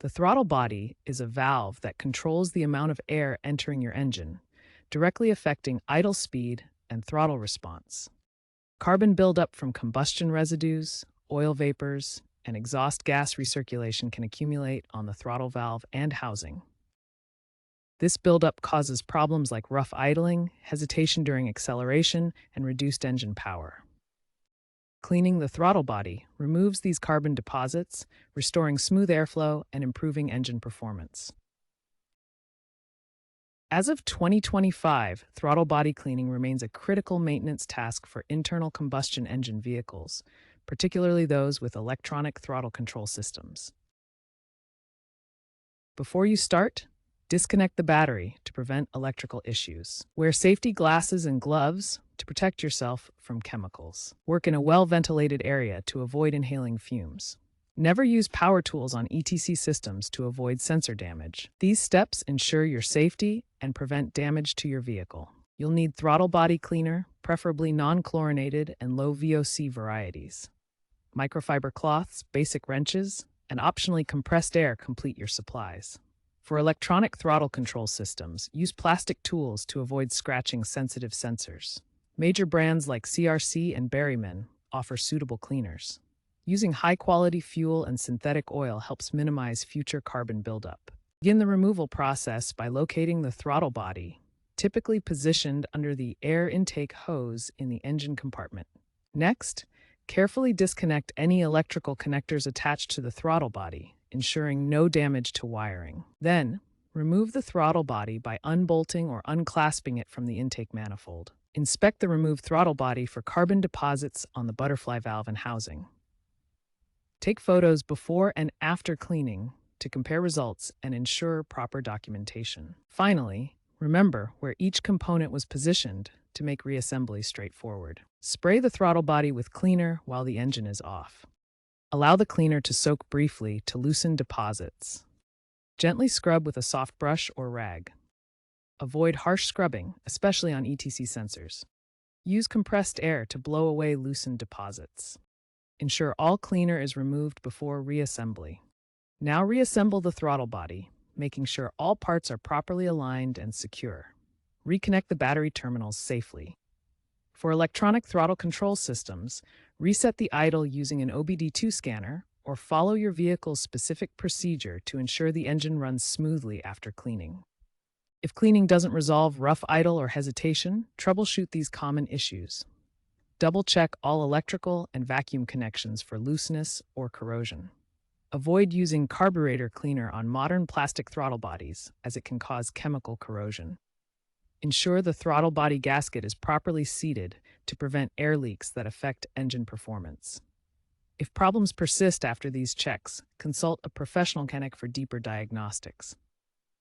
The throttle body is a valve that controls the amount of air entering your engine, directly affecting idle speed and throttle response. Carbon buildup from combustion residues, oil vapors, and exhaust gas recirculation can accumulate on the throttle valve and housing. This buildup causes problems like rough idling, hesitation during acceleration, and reduced engine power. Cleaning the throttle body removes these carbon deposits, restoring smooth airflow and improving engine performance. As of 2025, throttle body cleaning remains a critical maintenance task for internal combustion engine vehicles, particularly those with electronic throttle control systems. Before you start, disconnect the battery to prevent electrical issues. Wear safety glasses and gloves to protect yourself from chemicals. Work in a well-ventilated area to avoid inhaling fumes. Never use power tools on ETC systems to avoid sensor damage. These steps ensure your safety and prevent damage to your vehicle. You'll need throttle body cleaner, preferably non-chlorinated and low VOC varieties. Microfiber cloths, basic wrenches, and optionally compressed air complete your supplies. For electronic throttle control systems, use plastic tools to avoid scratching sensitive sensors. Major brands like CRC and Berryman offer suitable cleaners. Using high-quality fuel and synthetic oil helps minimize future carbon buildup. Begin the removal process by locating the throttle body, typically positioned under the air intake hose in the engine compartment. Next, carefully disconnect any electrical connectors attached to the throttle body, ensuring no damage to wiring. Then, remove the throttle body by unbolting or unclasping it from the intake manifold. Inspect the removed throttle body for carbon deposits on the butterfly valve and housing. Take photos before and after cleaning to compare results and ensure proper documentation. Finally, remember where each component was positioned to make reassembly straightforward. Spray the throttle body with cleaner while the engine is off. Allow the cleaner to soak briefly to loosen deposits. Gently scrub with a soft brush or rag. Avoid harsh scrubbing, especially on ETC sensors. Use compressed air to blow away loosened deposits. Ensure all cleaner is removed before reassembly. Now reassemble the throttle body, making sure all parts are properly aligned and secure. Reconnect the battery terminals safely. For electronic throttle control systems, reset the idle using an OBD2 scanner or follow your vehicle's specific procedure to ensure the engine runs smoothly after cleaning. If cleaning doesn't resolve rough idle or hesitation, troubleshoot these common issues. Double-check all electrical and vacuum connections for looseness or corrosion. Avoid using carburetor cleaner on modern plastic throttle bodies, as it can cause chemical corrosion. Ensure the throttle body gasket is properly seated to prevent air leaks that affect engine performance. If problems persist after these checks, consult a professional mechanic for deeper diagnostics.